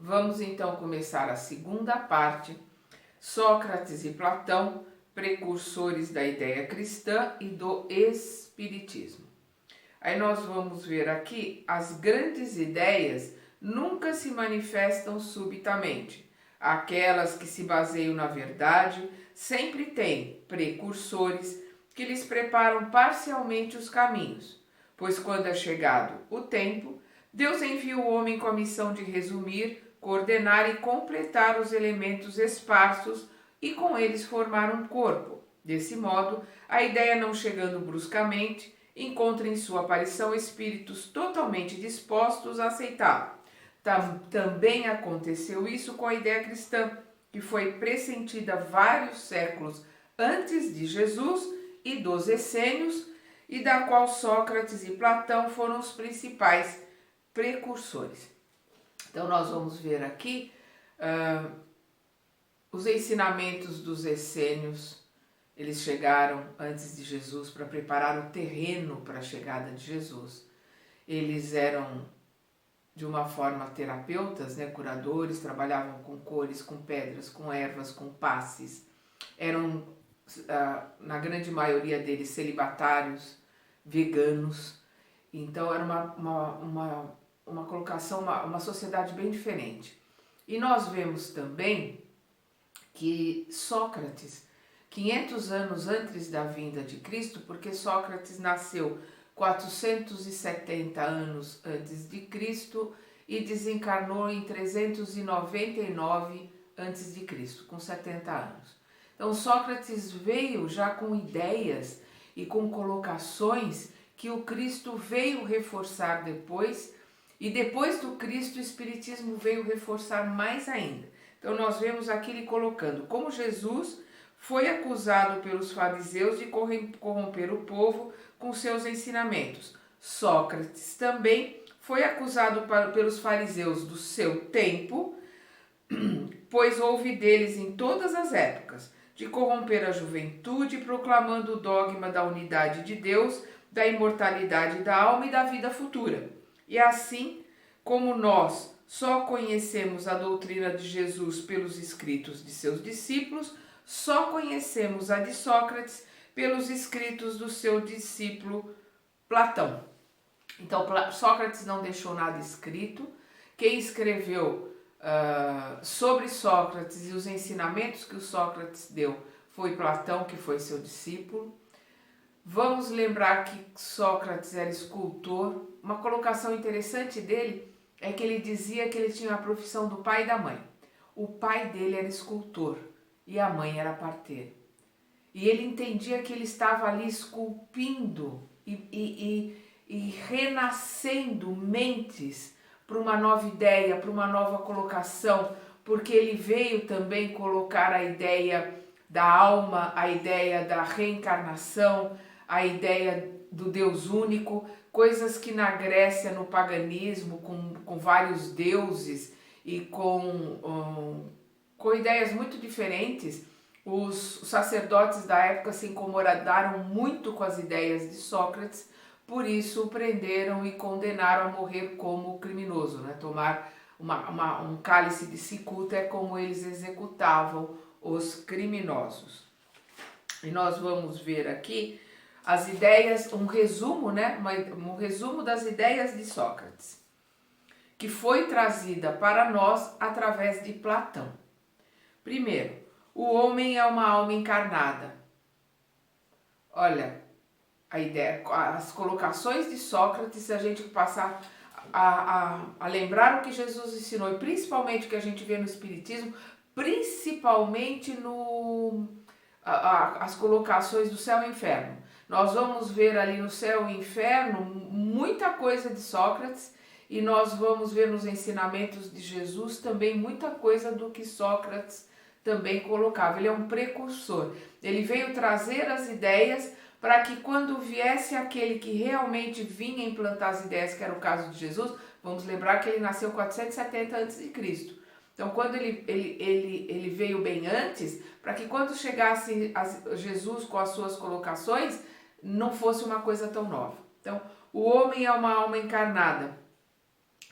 Vamos então começar a segunda parte, Sócrates e Platão, precursores da ideia cristã e do espiritismo. Aí nós vamos ver aqui as grandes ideias nunca se manifestam subitamente. Aquelas que se baseiam na verdade sempre têm precursores que lhes preparam parcialmente os caminhos, pois quando é chegado o tempo, Deus envia o homem com a missão de resumir, coordenar e completar os elementos esparsos e com eles formar um corpo. Desse modo, a ideia não chegando bruscamente, encontra em sua aparição espíritos totalmente dispostos a aceitá-la. Também aconteceu isso com a ideia cristã, que foi pressentida vários séculos antes de Jesus e dos essênios, e da qual Sócrates e Platão foram os principais precursores. Então nós vamos ver aqui os ensinamentos dos essênios. Eles chegaram antes de Jesus para preparar o terreno para a chegada de Jesus. Eles eram, de uma forma, terapeutas, né, curadores, trabalhavam com cores, com pedras, com ervas, com passes. Eram, na grande maioria deles, celibatários, veganos. Então era uma colocação, uma sociedade bem diferente. E nós vemos também que Sócrates, 500 anos antes da vinda de Cristo, porque Sócrates nasceu 470 anos antes de Cristo e desencarnou em 399 antes de Cristo, com 70 anos. Então Sócrates veio já com ideias e com colocações que o Cristo veio reforçar depois, e depois do Cristo o Espiritismo veio reforçar mais ainda. Então nós vemos aqui ele colocando como Jesus foi acusado pelos fariseus de corromper o povo com seus ensinamentos. Sócrates também foi acusado pelos fariseus do seu tempo, pois houve deles em todas as épocas, de corromper a juventude, proclamando o dogma da unidade de Deus, da imortalidade da alma e da vida futura. E assim como nós só conhecemos a doutrina de Jesus pelos escritos de seus discípulos, só conhecemos a de Sócrates pelos escritos do seu discípulo Platão. Então, Sócrates não deixou nada escrito. Quem escreveu sobre Sócrates e os ensinamentos que o Sócrates deu foi Platão, que foi seu discípulo. Vamos lembrar que Sócrates era escultor. Uma colocação interessante dele é que ele dizia que ele tinha a profissão do pai e da mãe. O pai dele era escultor e a mãe era parteira. E ele entendia que ele estava ali esculpindo e renascendo mentes para uma nova ideia, para uma nova colocação, porque ele veio também colocar a ideia da alma, a ideia da reencarnação, a ideia do Deus único, coisas que na Grécia, no paganismo, com vários deuses e com ideias muito diferentes, os sacerdotes da época se incomodaram muito com as ideias de Sócrates, por isso o prenderam e condenaram a morrer como criminoso, né? Tomar um cálice de cicuta é como eles executavam os criminosos. E nós vamos ver aqui as ideias, um resumo, né? Um resumo das ideias de Sócrates, que foi trazida para nós através de Platão. Primeiro, o homem é uma alma encarnada. Olha, a ideia, as colocações de Sócrates, se a gente passar a lembrar o que Jesus ensinou, e principalmente o que a gente vê no Espiritismo, principalmente as colocações do céu e inferno. Nós vamos ver ali no céu e inferno muita coisa de Sócrates, e nós vamos ver nos ensinamentos de Jesus também muita coisa do que Sócrates também colocava. Ele é um precursor. Ele veio trazer as ideias para que quando viesse aquele que realmente vinha implantar as ideias, que era o caso de Jesus, vamos lembrar que ele nasceu 470 a.C. Então, quando ele veio bem antes, para que quando chegasse Jesus com as suas colocações, não fosse uma coisa tão nova. Então, o homem é uma alma encarnada.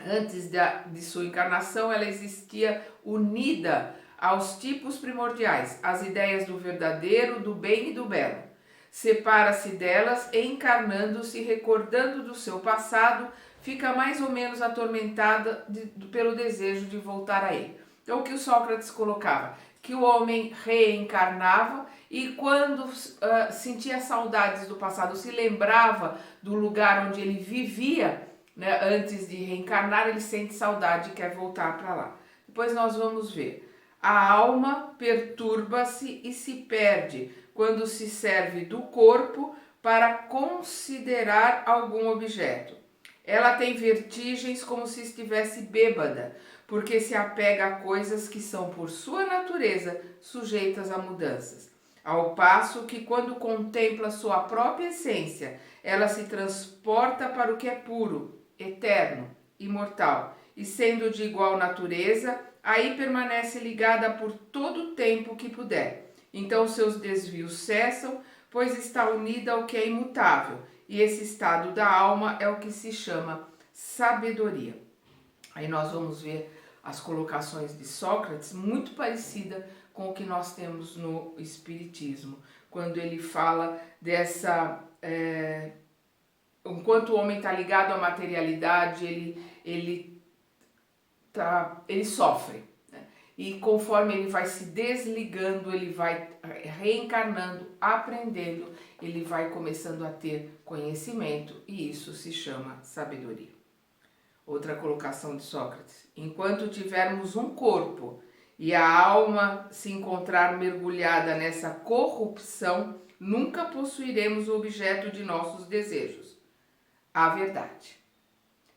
Antes de sua encarnação, ela existia unida aos tipos primordiais, às ideias do verdadeiro, do bem e do belo. Separa-se delas e, encarnando-se, recordando do seu passado, fica mais ou menos atormentada pelo desejo de voltar a ele. Então, o que o Sócrates colocava? Que o homem reencarnava e quando sentia saudades do passado, se lembrava do lugar onde ele vivia, né, antes de reencarnar, ele sente saudade e quer voltar para lá. Depois nós vamos ver. A alma perturba-se e se perde quando se serve do corpo para considerar algum objeto. Ela tem vertigens como se estivesse bêbada, porque se apega a coisas que são por sua natureza sujeitas a mudanças. Ao passo que quando contempla sua própria essência, ela se transporta para o que é puro, eterno, imortal, e sendo de igual natureza, aí permanece ligada por todo o tempo que puder. Então seus desvios cessam, pois está unida ao que é imutável, e esse estado da alma é o que se chama sabedoria. Aí nós vamos ver as colocações de Sócrates, muito parecida com o que nós temos no Espiritismo, quando ele fala dessa... enquanto o homem está ligado à materialidade, ele sofre, né? E conforme ele vai se desligando, ele vai reencarnando, aprendendo, ele vai começando a ter conhecimento, e isso se chama sabedoria. Outra colocação de Sócrates: enquanto tivermos um corpo e a alma se encontrar mergulhada nessa corrupção, nunca possuiremos o objeto de nossos desejos, a verdade.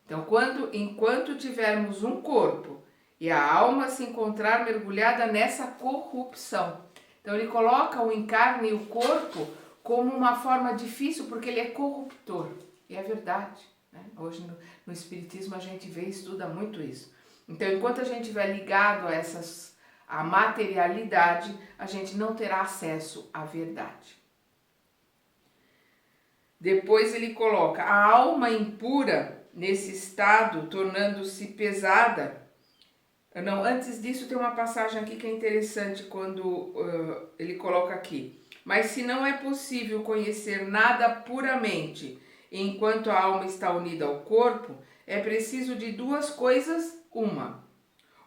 Então, enquanto tivermos um corpo e a alma se encontrar mergulhada nessa corrupção. Então, ele coloca o encarne e o corpo como uma forma difícil, porque ele é corruptor. E é verdade, né? Hoje no Espiritismo a gente vê e estuda muito isso. Então, enquanto a gente estiver ligado a materialidade, a gente não terá acesso à verdade. Depois ele coloca a alma impura nesse estado, tornando-se pesada. Não, antes disso tem uma passagem aqui que é interessante, quando ele coloca aqui: mas se não é possível conhecer nada puramente enquanto a alma está unida ao corpo, é preciso de duas coisas: uma,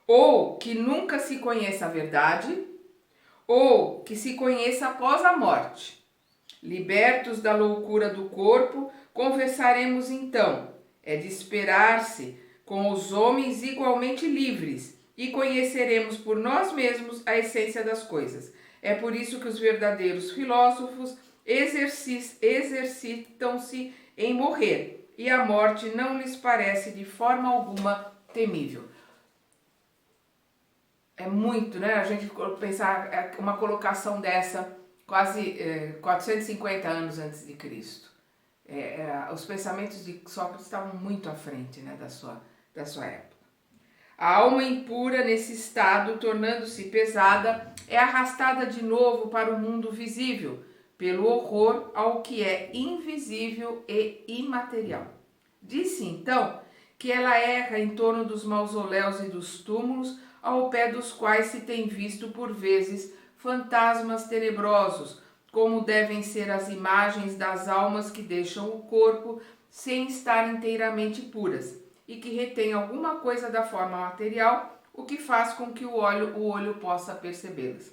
ou que nunca se conheça a verdade, ou que se conheça após a morte. Libertos da loucura do corpo, conversaremos então. É de esperar-se com os homens igualmente livres e conheceremos por nós mesmos a essência das coisas. É por isso que os verdadeiros filósofos exercitam-se em morrer, e a morte não lhes parece de forma alguma temível. É muito, né? A gente pensar uma colocação dessa quase 450 anos antes de Cristo. Os pensamentos de Sócrates estavam muito à frente, né, da sua época. A alma impura, nesse estado, tornando-se pesada, é arrastada de novo para o mundo visível, pelo horror ao que é invisível e imaterial. Disse então que ela erra em torno dos mausoléus e dos túmulos, ao pé dos quais se tem visto por vezes fantasmas tenebrosos, como devem ser as imagens das almas que deixam o corpo sem estar inteiramente puras e que retêm alguma coisa da forma material, o que faz com que o olho possa percebê-las.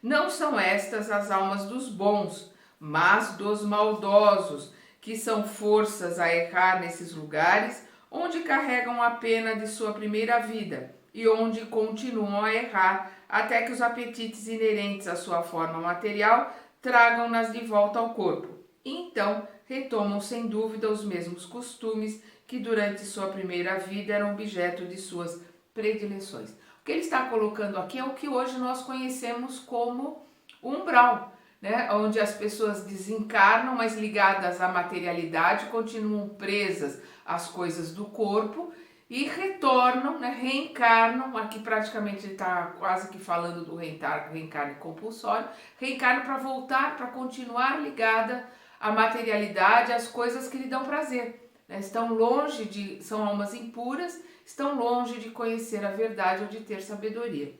Não são estas as almas dos bons, mas dos maldosos, que são forças a errar nesses lugares onde carregam a pena de sua primeira vida e onde continuam a errar até que os apetites inerentes à sua forma material tragam-nas de volta ao corpo. E então retomam sem dúvida os mesmos costumes que durante sua primeira vida eram objeto de suas predileções. O que ele está colocando aqui é o que hoje nós conhecemos como umbral, né? Onde as pessoas desencarnam, mas ligadas à materialidade, continuam presas às coisas do corpo e retornam, né? Reencarnam. Aqui praticamente ele está quase que falando do reencarne compulsório, reencarnam para voltar, para continuar ligada à materialidade, às coisas que lhe dão prazer. né? São almas impuras, estão longe de conhecer a verdade ou de ter sabedoria.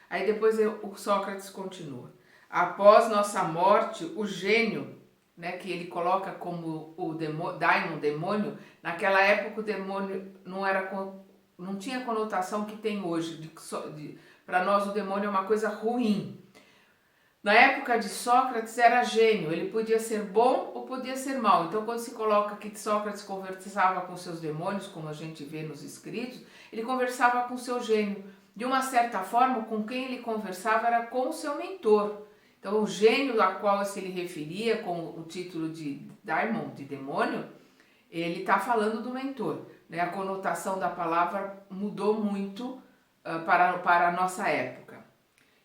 Aí depois o Sócrates continua. Após nossa morte, o gênio, né, que ele coloca como o daimon, demônio, naquela época o demônio não tinha a conotação que tem hoje. Para nós o demônio é uma coisa ruim. Na época de Sócrates era gênio, ele podia ser bom ou podia ser mau. Então quando se coloca que Sócrates conversava com seus demônios, como a gente vê nos escritos, ele conversava com seu gênio. De uma certa forma, com quem ele conversava era com o seu mentor. Então o gênio a qual se ele referia com o título de daimon, de demônio, ele está falando do mentor, né? A conotação da palavra mudou muito para a nossa época.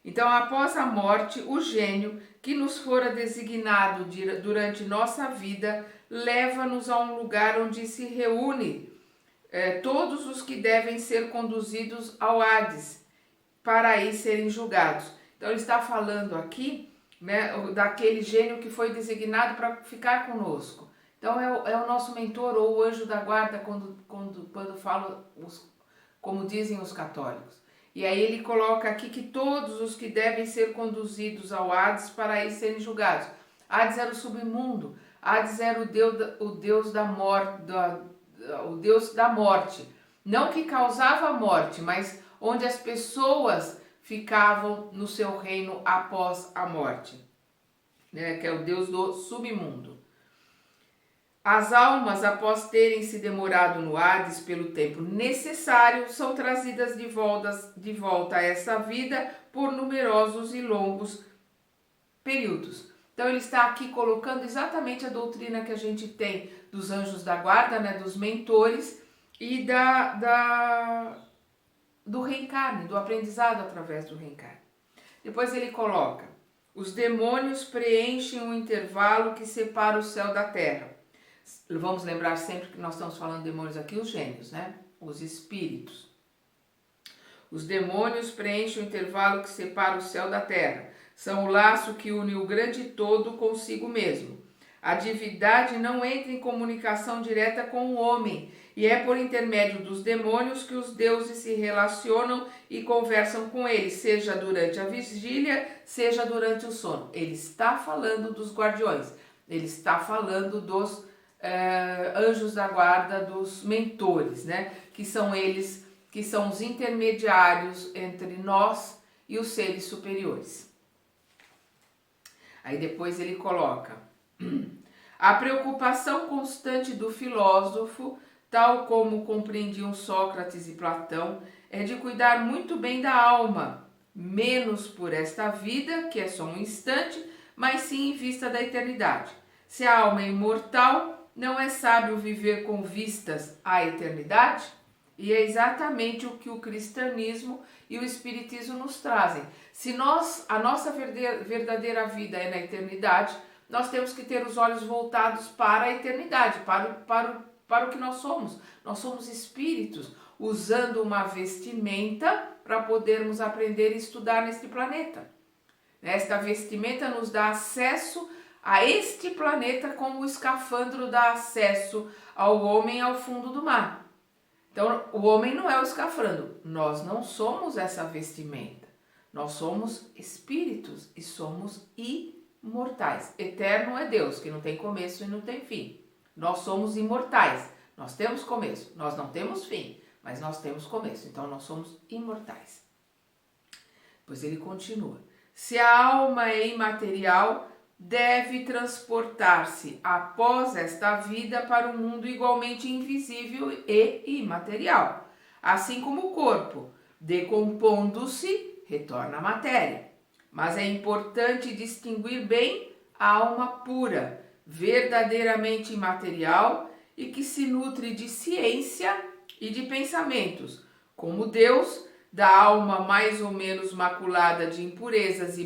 Então, após a morte, o gênio que nos fora designado durante nossa vida leva-nos a um lugar onde se reúne todos os que devem ser conduzidos ao Hades para aí serem julgados. Então, ele está falando aqui, né, daquele gênio que foi designado para ficar conosco. Então, é o nosso mentor ou o anjo da guarda quando fala, como dizem os católicos. E aí ele coloca aqui que todos os que devem ser conduzidos ao Hades para aí serem julgados. Hades era o submundo, Hades era o deus da morte, o deus da morte. Não que causava a morte, mas onde as pessoas ficavam no seu reino após a morte, né? Que é o deus do submundo. As almas, após terem se demorado no Hades pelo tempo necessário, são trazidas de volta a essa vida por numerosos e longos períodos. Então ele está aqui colocando exatamente a doutrina que a gente tem dos anjos da guarda, né, dos mentores e do reencarne, do aprendizado através do reencarne. Depois ele coloca: os demônios preenchem um intervalo que separa o céu da terra. Vamos lembrar sempre que nós estamos falando de demônios aqui, os gênios, né? Os espíritos. Os demônios preenchem o intervalo que separa o céu da terra. São o laço que une o grande todo consigo mesmo. A divindade não entra em comunicação direta com o homem, e é por intermédio dos demônios que os deuses se relacionam e conversam com ele, seja durante a vigília, seja durante o sono. Ele está falando dos guardiões, ele está falando dos anjos da guarda, dos mentores, né? Que são eles, que são os intermediários entre nós e os seres superiores. Aí depois ele coloca: a preocupação constante do filósofo, tal como compreendiam Sócrates e Platão, é de cuidar muito bem da alma, menos por esta vida, que é só um instante, mas sim em vista da eternidade. Se a alma é imortal, não é sábio viver com vistas à eternidade? E é exatamente o que o cristianismo e o espiritismo nos trazem. Se a nossa verdadeira vida é na eternidade, nós temos que ter os olhos voltados para a eternidade, para o que nós somos. Nós somos espíritos, usando uma vestimenta para podermos aprender e estudar neste planeta. Esta vestimenta nos dá acesso a este planeta, como o escafandro dá acesso ao homem ao fundo do mar. Então, o homem não é o escafandro, nós não somos essa vestimenta. Nós somos espíritos e somos imortais. Eterno é Deus, que não tem começo e não tem fim. Nós somos imortais, nós temos começo, nós não temos fim, mas nós temos começo, então nós somos imortais. Pois ele continua: se a alma é imaterial, deve transportar-se após esta vida para um mundo igualmente invisível e imaterial, assim como o corpo, decompondo-se, retorna à matéria. Mas é importante distinguir bem a alma pura, verdadeiramente imaterial e que se nutre de ciência e de pensamentos, como Deus, da alma mais ou menos maculada de impurezas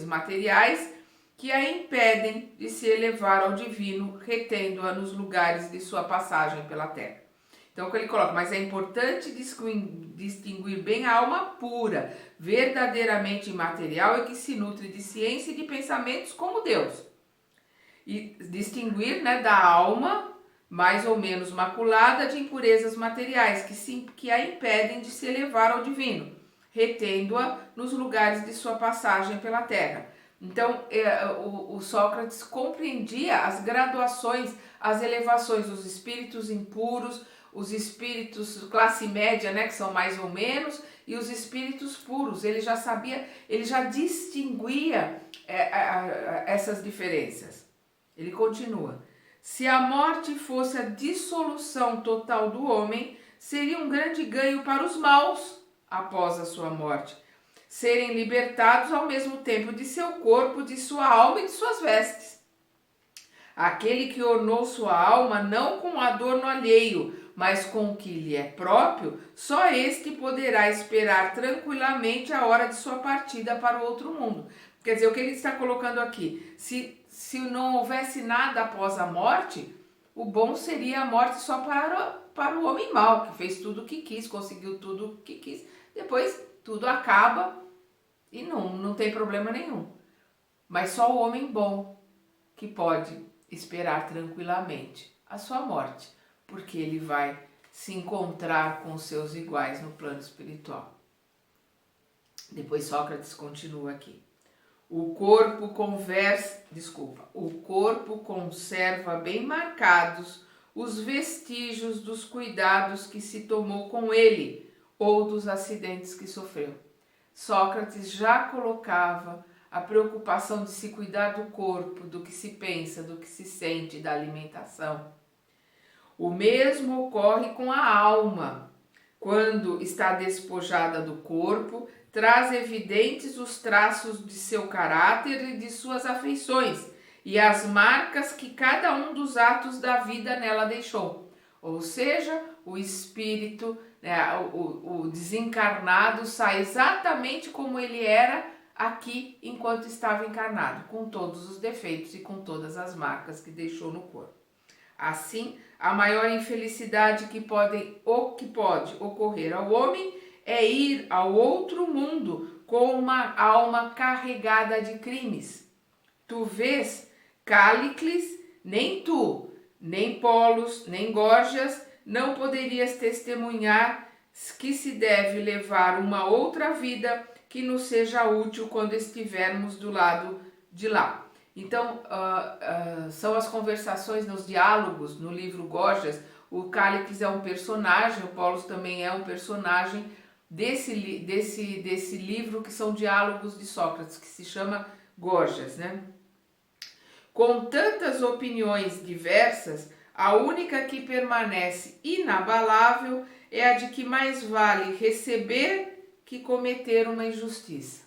materiais que a impedem de se elevar ao divino, retendo-a nos lugares de sua passagem pela terra. Então, ele coloca: mas é importante distinguir bem a alma pura, verdadeiramente imaterial e que se nutre de ciência e de pensamentos como Deus. e distinguir, né, da alma mais ou menos maculada de impurezas materiais que a impedem de se elevar ao divino, retendo-a nos lugares de sua passagem pela terra. Então, o Sócrates compreendia as graduações, as elevações dos espíritos impuros, os espíritos classe média, né, que são mais ou menos, e os espíritos puros. Ele já sabia, ele já distinguia essas diferenças. Ele continua: se a morte fosse a dissolução total do homem, seria um grande ganho para os maus após a sua morte, serem libertados ao mesmo tempo de seu corpo, de sua alma e de suas vestes. Aquele que ornou sua alma não com adorno alheio, mas com o que lhe é próprio, só este poderá esperar tranquilamente a hora de sua partida para o outro mundo. Quer dizer, o que ele está colocando aqui? Se não houvesse nada após a morte, o bom seria a morte só para o homem mau, que fez tudo o que quis, conseguiu tudo o que quis. Depois tudo acaba e não tem problema nenhum. Mas só o homem bom que pode esperar tranquilamente a sua morte, porque ele vai se encontrar com os seus iguais no plano espiritual. Depois Sócrates continua aqui. O corpo conserva bem marcados os vestígios dos cuidados que se tomou com ele ou dos acidentes que sofreu. Sócrates já colocava a preocupação de se cuidar do corpo, do que se pensa, do que se sente, da alimentação. O mesmo ocorre com a alma. Quando está despojada do corpo, traz evidentes os traços de seu caráter e de suas afeições e as marcas que cada um dos atos da vida nela deixou. Ou seja, o espírito, né, o desencarnado sai exatamente como ele era aqui enquanto estava encarnado, com todos os defeitos e com todas as marcas que deixou no corpo. Assim, a maior infelicidade que pode ocorrer ao homem é ir ao outro mundo com uma alma carregada de crimes. Tu vês, Cállicles, nem tu, nem Polos, nem Górgias, não poderias testemunhar que se deve levar uma outra vida que nos seja útil quando estivermos do lado de lá. Então, são as conversações nos diálogos, no livro Górgias. O Cállicles é um personagem, o Polos também é um personagem desse livro, que são diálogos de Sócrates, que se chama Górgias, né? Com tantas opiniões diversas, a única que permanece inabalável é a de que mais vale receber que cometer uma injustiça.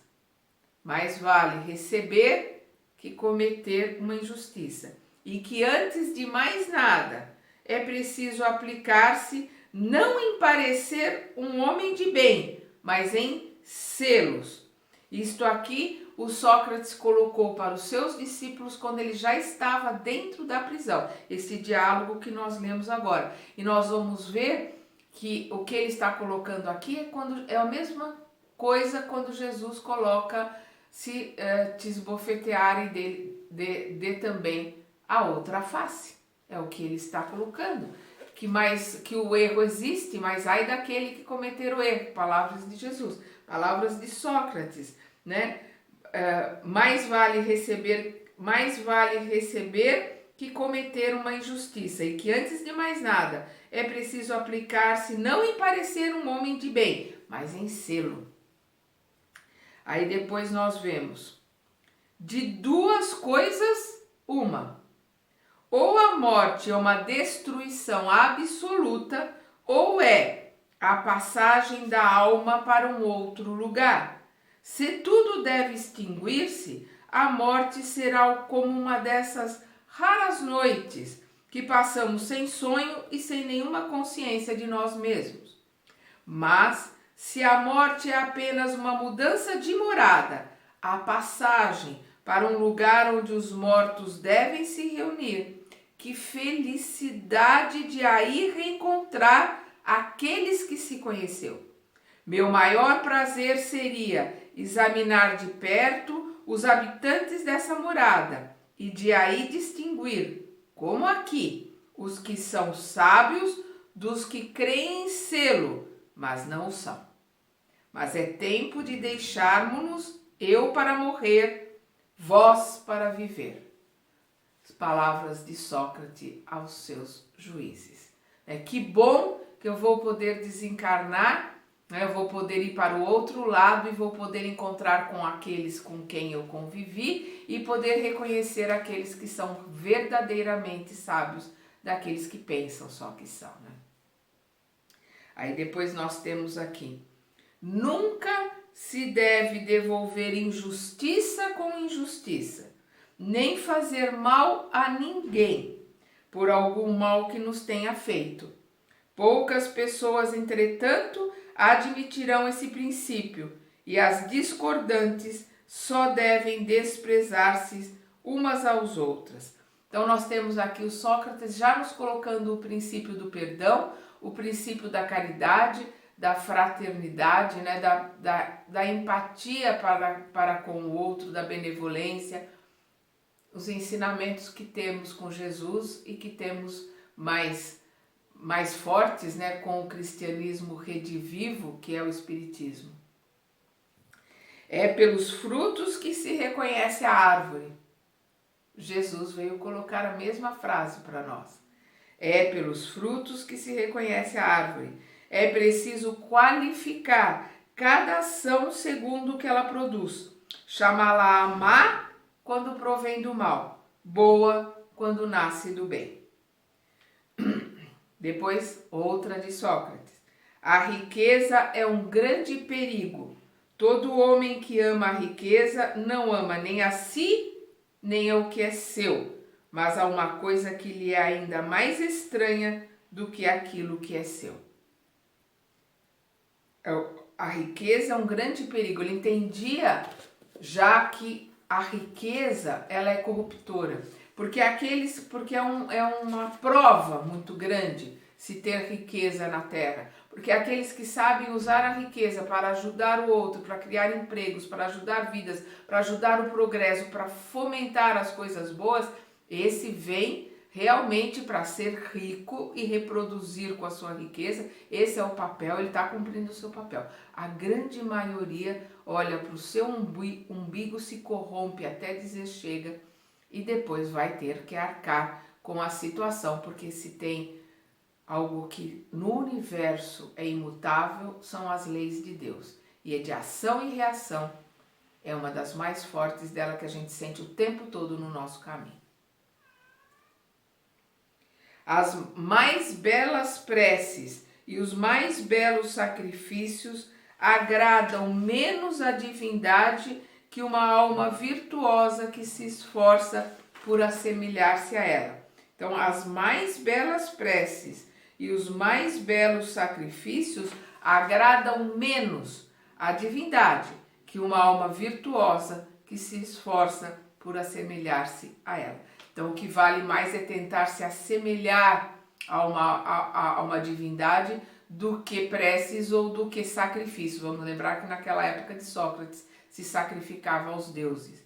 Mais vale receber que cometer uma injustiça. E que antes de mais nada é preciso aplicar-se não em parecer um homem de bem, mas em sê-los. Isto aqui o Sócrates colocou para os seus discípulos quando ele já estava dentro da prisão. Esse diálogo que nós lemos agora. E nós vamos ver que o que ele está colocando aqui é a mesma coisa quando Jesus coloca: se te esbofetearem, dê também a outra face. É o que ele está colocando. Que o erro existe, mas ai daquele que cometer o erro. Palavras de Jesus, palavras de Sócrates, né? Mais vale receber que cometer uma injustiça, e que antes de mais nada é preciso aplicar-se não em parecer um homem de bem, mas em sê-lo. Aí depois nós vemos: de duas coisas, uma. Ou a morte é uma destruição absoluta, ou é a passagem da alma para um outro lugar. Se tudo deve extinguir-se, a morte será como uma dessas raras noites que passamos sem sonho e sem nenhuma consciência de nós mesmos. Mas, se a morte é apenas uma mudança de morada, a passagem para um lugar onde os mortos devem se reunir, que felicidade de aí reencontrar aqueles que se conheceu. Meu maior prazer seria examinar de perto os habitantes dessa morada e de aí distinguir, como aqui, os que são sábios dos que creem em sê-lo, mas não o são. Mas é tempo de deixarmos-nos, eu para morrer, vós para viver. As palavras de Sócrates aos seus juízes. Que bom que eu vou poder desencarnar, eu vou poder ir para o outro lado e vou poder encontrar com aqueles com quem eu convivi e poder reconhecer aqueles que são verdadeiramente sábios, daqueles que pensam só que são, né? Aí depois nós temos aqui: nunca se deve devolver injustiça com injustiça, nem fazer mal a ninguém por algum mal que nos tenha feito. Poucas pessoas, entretanto, admitirão esse princípio, e as discordantes só devem desprezar-se umas às outras. Então nós temos aqui o Sócrates já nos colocando o princípio do perdão, o princípio da caridade, da fraternidade, né? da empatia para com o outro, da benevolência, os ensinamentos que temos com Jesus e que temos mais fortes, né, com o cristianismo redivivo, que é o espiritismo. É pelos frutos que se reconhece a árvore. Jesus veio colocar a mesma frase para nós. É pelos frutos que se reconhece a árvore. É preciso qualificar cada ação segundo o que ela produz. Chamá-la má quando provém do mal, boa quando nasce do bem. Depois, outra de Sócrates. A riqueza é um grande perigo. Todo homem que ama a riqueza não ama nem a si, nem ao que é seu, mas há uma coisa que lhe é ainda mais estranha do que aquilo que é seu. A riqueza é um grande perigo. Ele entendia já que a riqueza ela é corruptora, porque é uma prova muito grande se ter riqueza na terra, porque aqueles que sabem usar a riqueza para ajudar o outro, para criar empregos, para ajudar vidas, para ajudar o progresso, para fomentar as coisas boas, esse vem realmente para ser rico e reproduzir com a sua riqueza. Esse é o papel, ele está cumprindo o seu papel. A grande maioria olha para o seu umbigo, se corrompe até dizer chega e depois vai ter que arcar com a situação, porque se tem algo que no universo é imutável, são as leis de Deus. E é de ação e reação, é uma das mais fortes dela que a gente sente o tempo todo no nosso caminho. As mais belas preces e os mais belos sacrifícios agradam menos a divindade que uma alma virtuosa que se esforça por assemelhar-se a ela. Então, as mais belas preces e os mais belos sacrifícios agradam menos a divindade que uma alma virtuosa que se esforça por assemelhar-se a ela. Então, o que vale mais é tentar se assemelhar a uma divindade do que preces ou do que sacrifícios. Vamos lembrar que naquela época de Sócrates se sacrificava aos deuses.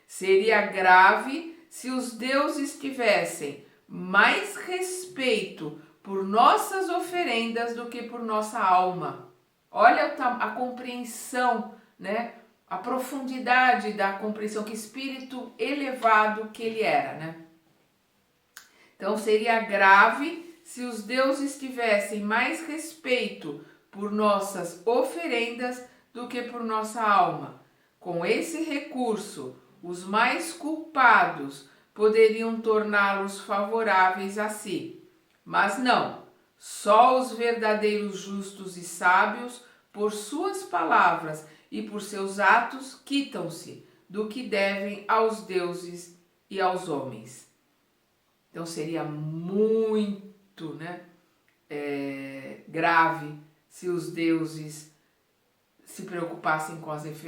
Seria grave se os deuses tivessem mais respeito por nossas oferendas do que por nossa alma. Olha a compreensão, né? A profundidade da compreensão, que espírito elevado que ele era, né? Então seria grave se os deuses tivessem mais respeito por nossas oferendas do que por nossa alma. Com esse recurso, os mais culpados poderiam torná-los favoráveis a si. Mas não, só os verdadeiros justos e sábios, por suas palavras e por seus atos, quitam-se do que devem aos deuses e aos homens. Então seria muito, grave se os deuses se preocupassem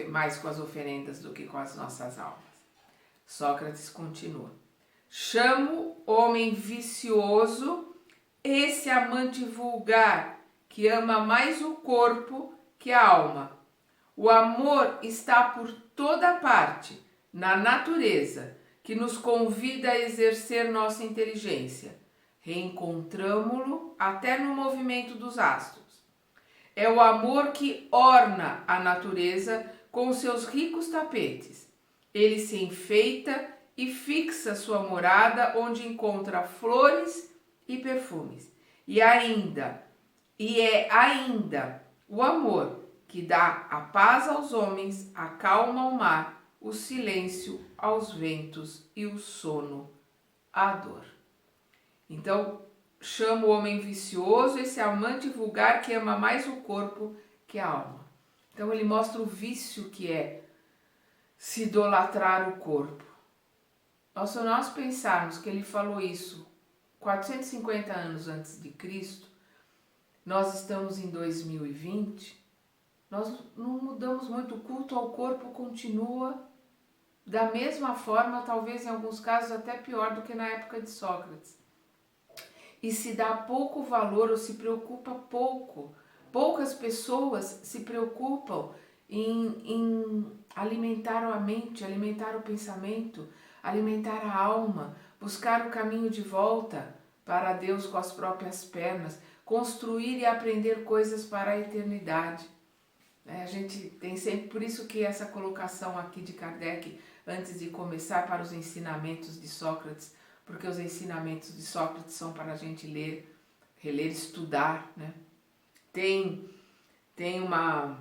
mais com as oferendas do que com as nossas almas. Sócrates continua. Chamo homem vicioso esse amante vulgar que ama mais o corpo que a alma. O amor está por toda parte, na natureza, que nos convida a exercer nossa inteligência. Reencontramo-lo até no movimento dos astros. É o amor que orna a natureza com seus ricos tapetes. Ele se enfeita e fixa sua morada onde encontra flores e perfumes. E é ainda o amor que dá a paz aos homens, acalma o mar, o silêncio aos ventos e o sono à dor. Então, chama o homem vicioso esse amante vulgar que ama mais o corpo que a alma. Então, ele mostra o vício que é se idolatrar o corpo. Se nós pensarmos que ele falou isso 450 anos antes de Cristo, nós estamos em 2020, nós não mudamos muito, o culto ao corpo continua da mesma forma, talvez em alguns casos até pior do que na época de Sócrates. E se dá pouco valor ou se preocupa pouco. Poucas pessoas se preocupam em alimentar a mente, alimentar o pensamento, alimentar a alma, buscar o caminho de volta para Deus com as próprias pernas, construir e aprender coisas para a eternidade. A gente tem sempre, por isso que essa colocação aqui de Kardec, antes de começar, para os ensinamentos de Sócrates, porque os ensinamentos de Sócrates são para a gente ler, reler, estudar, né? Tem uma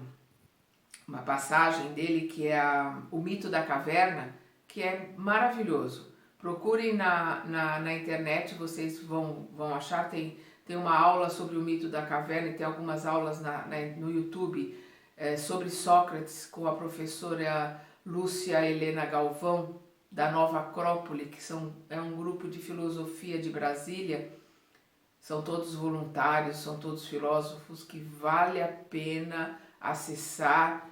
passagem dele que é o mito da caverna, que é maravilhoso. Procurem na internet, vocês vão achar, tem uma aula sobre o mito da caverna e tem algumas aulas no YouTube sobre Sócrates com a professora Lúcia Helena Galvão, da Nova Acrópole, que é um grupo de filosofia de Brasília. São todos voluntários, são todos filósofos que vale a pena acessar.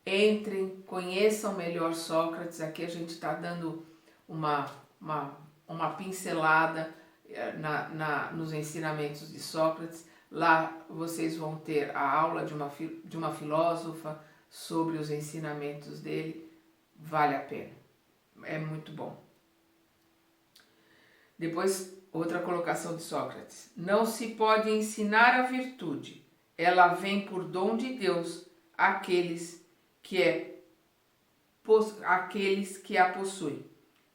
Entrem, conheçam melhor Sócrates. Aqui a gente está dando uma pincelada nos ensinamentos de Sócrates. Lá vocês vão ter a aula de uma filósofa sobre os ensinamentos dele. Vale a pena. É muito bom. Depois, outra colocação de Sócrates. Não se pode ensinar a virtude. Ela vem por dom de Deus àqueles que a possuem.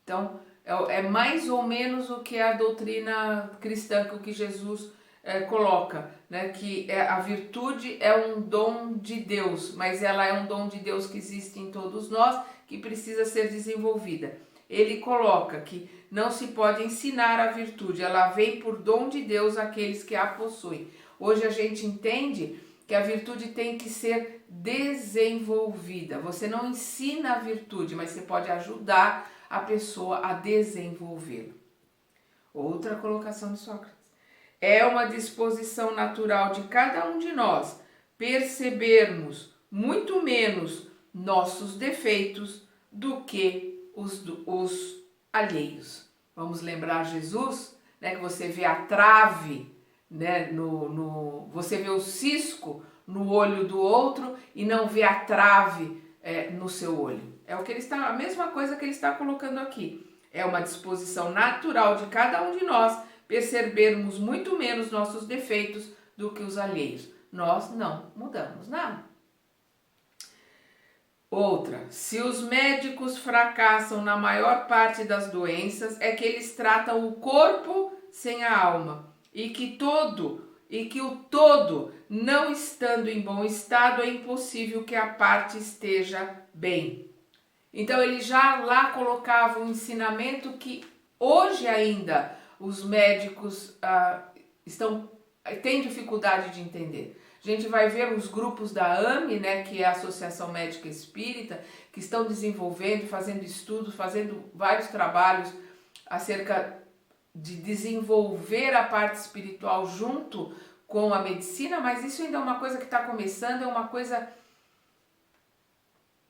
Então, é mais ou menos o que a doutrina cristã, que o que Jesus coloca, né? Que a virtude é um dom de Deus, mas ela é um dom de Deus que existe em todos nós, que precisa ser desenvolvida. Ele coloca que não se pode ensinar a virtude, ela vem por dom de Deus àqueles que a possuem. Hoje a gente entende que a virtude tem que ser desenvolvida. Você não ensina a virtude, mas você pode ajudar a pessoa a desenvolvê-la. Outra colocação de Sócrates. É uma disposição natural de cada um de nós percebermos muito menos nossos defeitos do que os alheios. Vamos lembrar Jesus, né, que você vê a trave, né, você vê o cisco no olho do outro e não vê a trave no seu olho. É a mesma coisa que ele está colocando aqui. É uma disposição natural de cada um de nós percebermos muito menos nossos defeitos do que os alheios. Nós não mudamos nada. Outra, se os médicos fracassam na maior parte das doenças, é que eles tratam o corpo sem a alma, e que o todo, não estando em bom estado, é impossível que a parte esteja bem. Então ele já lá colocava um ensinamento que hoje ainda os médicos têm dificuldade de entender. A gente vai ver os grupos da AME, né, que é a Associação Médica Espírita, que estão desenvolvendo, fazendo estudos, fazendo vários trabalhos acerca de desenvolver a parte espiritual junto com a medicina, mas isso ainda é uma coisa que está começando, é uma coisa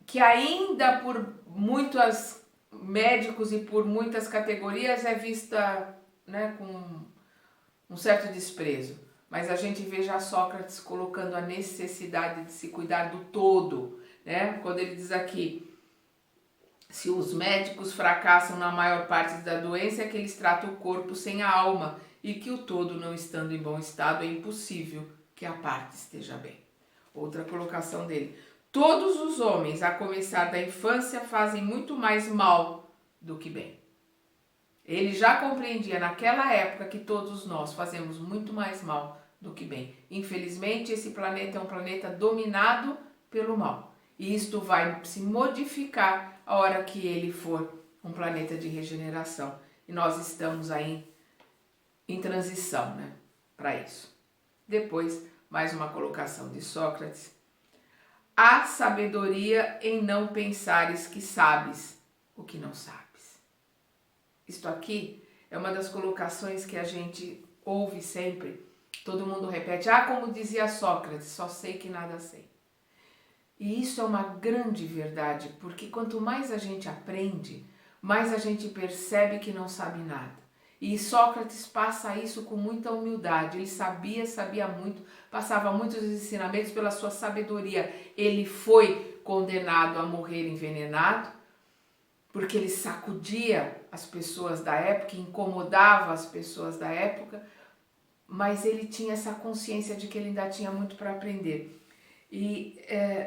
que ainda por muitos médicos e por muitas categorias é vista, né, com um certo desprezo. Mas a gente vê já Sócrates colocando a necessidade de se cuidar do todo, né? Quando ele diz aqui, Se os médicos fracassam na maior parte da doença, é que eles tratam o corpo sem a alma e que o todo não estando em bom estado, é impossível que a parte esteja bem. Outra colocação dele. Todos os homens, a começar da infância, fazem muito mais mal do que bem. Ele já compreendia naquela época que todos nós fazemos muito mais mal do que bem. Infelizmente, esse planeta é um planeta dominado pelo mal. E isto vai se modificar a hora que ele for um planeta de regeneração. E nós estamos aí em transição, né, para isso. Depois, mais uma colocação de Sócrates. Há sabedoria em não pensares que sabes o que não sabes. Isto aqui é uma das colocações que a gente ouve sempre. Todo mundo repete, como dizia Sócrates, só sei que nada sei. E isso é uma grande verdade, porque quanto mais a gente aprende, mais a gente percebe que não sabe nada. E Sócrates passa isso com muita humildade. Ele sabia muito, passava muitos ensinamentos pela sua sabedoria. Ele foi condenado a morrer envenenado, porque ele sacudia as pessoas da época, incomodava as pessoas da época, mas ele tinha essa consciência de que ele ainda tinha muito para aprender. E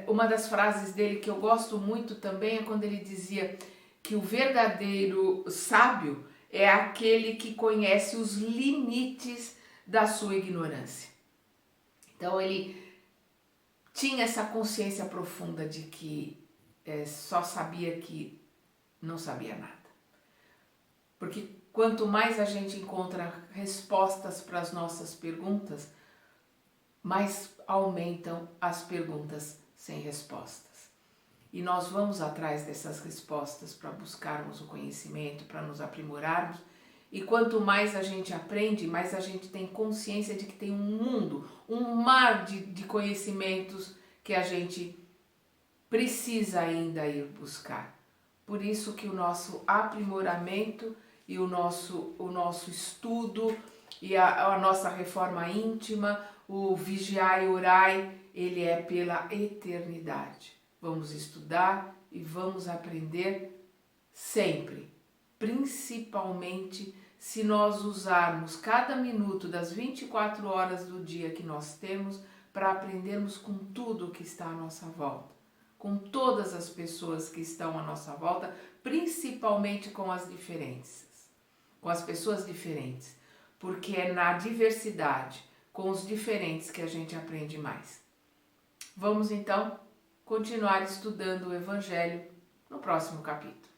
uma das frases dele que eu gosto muito também é quando ele dizia que o verdadeiro sábio é aquele que conhece os limites da sua ignorância. Então ele tinha essa consciência profunda de que só sabia que não sabia nada. Porque quanto mais a gente encontra respostas para as nossas perguntas, mais aumentam as perguntas sem respostas. E nós vamos atrás dessas respostas para buscarmos o conhecimento, para nos aprimorarmos. E quanto mais a gente aprende, mais a gente tem consciência de que tem um mundo, um mar de conhecimentos que a gente precisa ainda ir buscar. Por isso que o nosso aprimoramento e o nosso estudo e a nossa reforma íntima, o vigiai e orai, ele é pela eternidade. Vamos estudar e vamos aprender sempre, principalmente se nós usarmos cada minuto das 24 horas do dia que nós temos para aprendermos com tudo que está à nossa volta, com todas as pessoas que estão à nossa volta, principalmente com as diferenças, com as pessoas diferentes, porque é na diversidade, com os diferentes que a gente aprende mais. Vamos então continuar estudando o Evangelho no próximo capítulo.